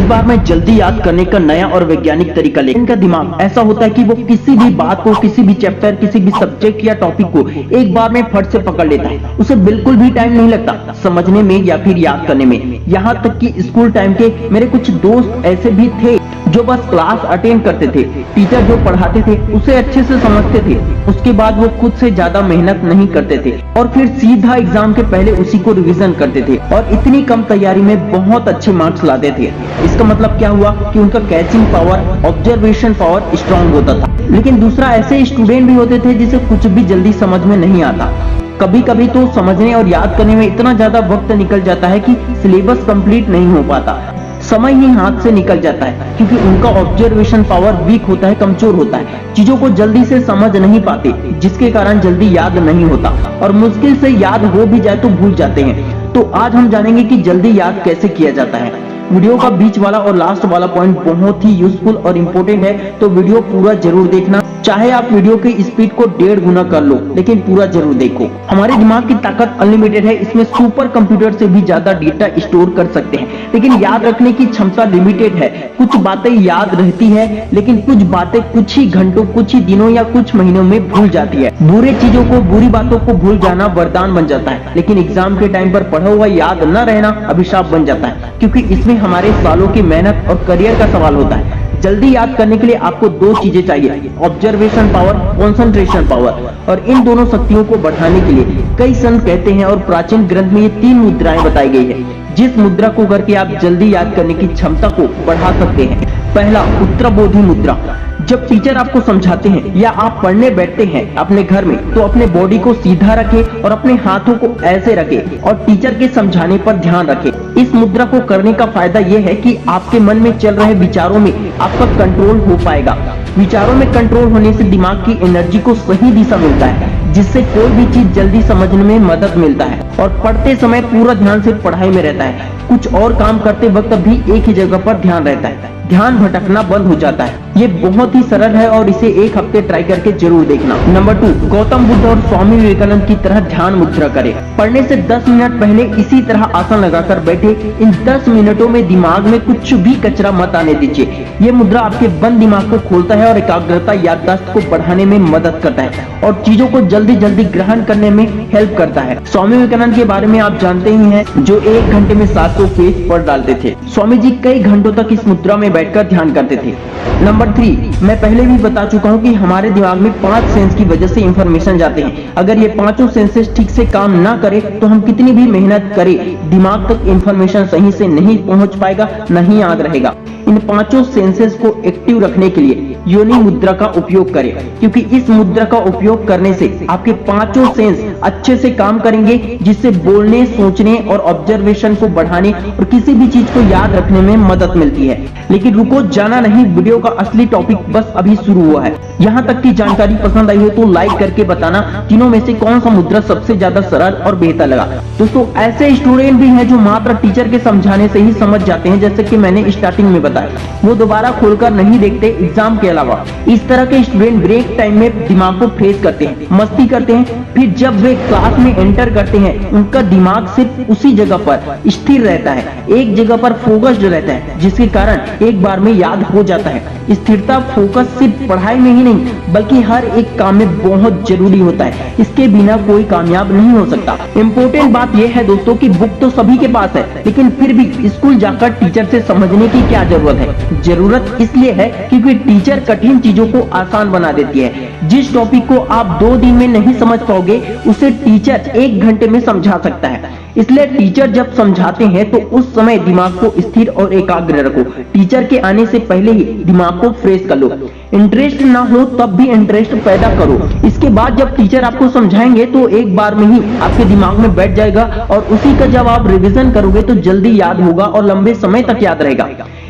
एक बार में जल्दी याद करने का नया और वैज्ञानिक तरीका ले। इनका दिमाग ऐसा होता है कि वो किसी भी बात को, किसी भी चैप्टर, किसी भी सब्जेक्ट या टॉपिक को एक बार में फट से पकड़ लेता है। उसे बिल्कुल भी टाइम नहीं लगता समझने में या फिर याद करने में। यहाँ तक कि स्कूल टाइम के मेरे कुछ दोस्त ऐसे भी थे जो बस क्लास अटेंड करते थे, टीचर जो पढ़ाते थे उसे अच्छे से समझते थे, उसके बाद वो खुद से ज्यादा मेहनत नहीं करते थे और फिर सीधा एग्जाम के पहले उसी को रिवीजन करते थे और इतनी कम तैयारी में बहुत अच्छे मार्क्स लाते थे। इसका मतलब क्या हुआ कि उनका catching power, observation power strong होता था। लेकिन दूसरा, ऐसे स्टूडेंट भी होते थे जिसे कुछ भी जल्दी समझ में नहीं आता। कभी कभी तो समझने और याद करने में इतना ज्यादा वक्त निकल जाता है कि सिलेबस कंप्लीट नहीं हो पाता, समय ही हाथ से निकल जाता है, क्योंकि उनका ऑब्जर्वेशन पावर वीक होता है, कमजोर होता है। चीजों को जल्दी से समझ नहीं पाते, जिसके कारण जल्दी याद नहीं होता और मुश्किल से याद हो भी जाए तो भूल जाते हैं। तो आज हम जानेंगे कि जल्दी याद कैसे किया जाता है। वीडियो का बीच वाला और लास्ट वाला पॉइंट बहुत ही यूजफुल और इम्पोर्टेंट है, तो वीडियो पूरा जरूर देखना। चाहे आप वीडियो की स्पीड को 1.5 गुना कर लो, लेकिन पूरा जरूर देखो। हमारे दिमाग की ताकत अनलिमिटेड है, इसमें सुपर कंप्यूटर से भी ज्यादा डेटा स्टोर कर सकते हैं, लेकिन याद रखने की क्षमता लिमिटेड है। कुछ बातें याद रहती है, लेकिन कुछ बातें कुछ ही घंटों, कुछ ही दिनों या कुछ महीनों में भूल जाती है। बुरे चीजों को, बुरी बातों को भूल जाना वरदान बन जाता है, लेकिन एग्जाम के टाइम पर पढ़ा हुआ याद न रहना अभिशाप बन जाता है, क्योंकि इसमें हमारे सालों की मेहनत और करियर का सवाल होता है। जल्दी याद करने के लिए आपको दो चीजें चाहिए, ऑब्जर्वेशन पावर, कंसंट्रेशन पावर। और इन दोनों शक्तियों को बढ़ाने के लिए कई संत कहते हैं और प्राचीन ग्रंथ में ये 3 मुद्राएं बताई गई है, जिस मुद्रा को करके आप जल्दी याद करने की क्षमता को बढ़ा सकते हैं। पहला, उत्तरबोधि मुद्रा। जब टीचर आपको समझाते हैं या आप पढ़ने बैठते हैं अपने घर में, तो अपने बॉडी को सीधा रखें और अपने हाथों को ऐसे रखें और टीचर के समझाने पर ध्यान रखें। इस मुद्रा को करने का फायदा यह है कि आपके मन में चल रहे विचारों में आपका कंट्रोल हो पाएगा। विचारों में कंट्रोल होने से दिमाग की एनर्जी को सही दिशा मिलता है, जिससे कोई भी चीज जल्दी समझने में मदद मिलता है और पढ़ते समय पूरा ध्यान सिर्फ पढ़ाई में रहता है। कुछ और काम करते वक्त भी एक ही जगह पर ध्यान रहता है, ध्यान भटकना बंद हो जाता है। ये बहुत ही सरल है और इसे 1 हफ्ते ट्राई करके जरूर देखना। नंबर 2, गौतम बुद्ध और स्वामी विवेकानंद की तरह ध्यान मुद्रा करें। पढ़ने से 10 मिनट पहले इसी तरह आसन लगाकर बैठे। इन 10 मिनटों में दिमाग में कुछ भी कचरा मत आने दीजिए। ये मुद्रा आपके बंद दिमाग को खोलता है और एकाग्रता, याददाश्त को बढ़ाने में मदद करता है और चीजों को जल्दी जल्दी ग्रहण करने में हेल्प करता है। स्वामी विवेकानंद के बारे में आप जानते ही हैं, जो 1 घंटे में 700 पेज पढ़ डालते थे। स्वामी जी कई घंटों तक इस मुद्रा में बैठकर ध्यान करते थे। नंबर 3, मैं पहले भी बता चुका हूं कि हमारे दिमाग में 5 सेंस की वजह से इंफॉर्मेशन जाते हैं। अगर ये 5 सेंसेस ठीक से काम ना करे तो हम कितनी भी मेहनत करें, दिमाग तक इंफॉर्मेशन सही से नहीं पहुंच पाएगा, नहीं याद रहेगा। इन 5 सेंसेस को एक्टिव रखने के लिए योनि मुद्रा का उपयोग करें, क्योंकि इस मुद्रा का उपयोग करने से आपके 5 सेंस अच्छे से काम करेंगे, जिससे बोलने, सोचने और ऑब्जर्वेशन को बढ़ाने और किसी भी चीज को याद रखने में मदद मिलती है। लेकिन रुको, जाना नहीं, वीडियो का असली टॉपिक बस अभी शुरू हुआ है। यहाँ तक की जानकारी पसंद आई हो तो लाइक करके बताना तीनों में से कौन सा मुद्रा सबसे ज्यादा सरल और बेहतर लगा। दोस्तों, ऐसे स्टूडेंट भी हैं जो मात्र टीचर के समझाने से ही समझ जाते हैं, जैसे कि मैंने स्टार्टिंग में बताया। वो दोबारा खोलकर नहीं देखते एग्जाम के अलावा। इस तरह के स्टूडेंट ब्रेक टाइम में दिमाग को फ्रेश करते हैं, मस्ती करते हैं, फिर जब वे क्लास में एंटर करते हैं उनका दिमाग सिर्फ उसी जगह पर स्थिर रहता है, एक जगह पर फोकस्ड रहता है, जिसके कारण एक बार में याद हो जाता है। स्थिरता, फोकस सिर्फ पढ़ाई में ही नहीं बल्कि हर एक काम में बहुत जरूरी होता है। इसके बिना कोई कामयाब नहीं हो सकता। इम्पोर्टेंट बात यह है दोस्तों कि बुक तो सभी के पास है, लेकिन फिर भी स्कूल जाकर टीचर से समझने की क्या जरूरत है? जरूरत इसलिए है क्योंकि टीचर कठिन चीजों को आसान बना देती है। जिस टॉपिक को आप 2 दिन में नहीं समझ पाओगे, उसे टीचर 1 घंटे में समझा सकता है। इसलिए टीचर जब समझाते हैं तो उस समय दिमाग को स्थिर और एकाग्र रखो। टीचर के आने से पहले ही दिमाग को फ्रेश कर लो। इंटरेस्ट ना हो तब भी इंटरेस्ट पैदा करो। इसके बाद जब टीचर आपको समझाएंगे तो एक बार में ही आपके दिमाग में बैठ जाएगा और उसी का जब आप रिवीजन करोगे तो जल्दी याद होगा और लंबे समय तक याद रहेगा।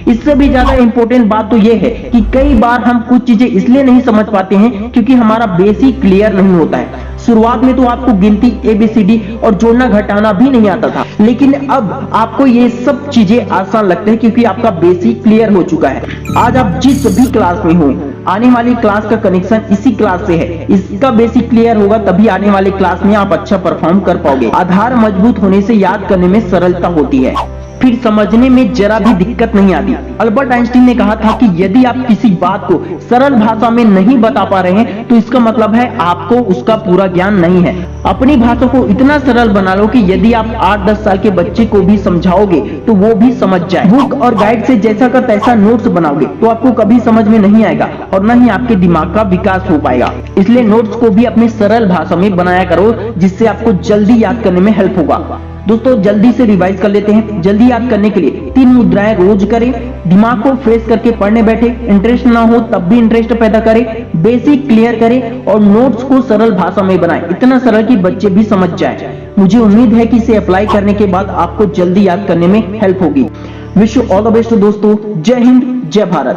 इससे भी ज्यादा इंपॉर्टेंट बात तो यह है कि कई बार हम कुछ चीजें इसलिए नहीं समझ पाते हैं क्योंकि हमारा बेसिक क्लियर नहीं होता है। शुरुआत में तो आपको गिनती, ABCD और जोड़ना घटाना भी नहीं आता था, लेकिन अब आपको ये सब चीजें आसान लगते हैं क्योंकि आपका बेसिक क्लियर हो चुका है। आज आप जिस भी क्लास में हो, आने वाली क्लास का कनेक्शन इसी क्लास से है। इसका बेसिक क्लियर होगा तभी आने वाले क्लास में आप अच्छा परफॉर्म कर पाओगे। आधार मजबूत होने से याद करने में सरलता होती है। फिर समझने में जरा भी दिक्कत नहीं आती। अल्बर्ट आइंस्टीन ने कहा था कि यदि आप किसी बात को सरल भाषा में नहीं बता पा रहे हैं तो इसका मतलब है आपको उसका पूरा ज्ञान नहीं है। अपनी भाषा को इतना सरल बना लो कि यदि आप 8-10 साल के बच्चे को भी समझाओगे तो वो भी समझ जाए। बुक और गाइड से जैसा का तैसा नोट्स बनाओगे तो आपको कभी समझ में नहीं आएगा और न ही आपके दिमाग का विकास हो पाएगा। इसलिए नोट्स को भी अपनी सरल भाषा में बनाया करो, जिससे आपको जल्दी याद करने में हेल्प होगा। दोस्तों जल्दी से रिवाइज कर लेते हैं। जल्दी याद करने के लिए 3 मुद्राएं रोज करें, दिमाग को फ्रेश करके पढ़ने बैठे, इंटरेस्ट ना हो तब भी इंटरेस्ट पैदा करें, बेसिक क्लियर करें और नोट्स को सरल भाषा में बनाएं, इतना सरल कि बच्चे भी समझ जाएं। मुझे उम्मीद है कि इसे अप्लाई करने के बाद आपको जल्दी याद करने में हेल्प होगी। Wish you all the best दोस्तों। जय हिंद, जय भारत।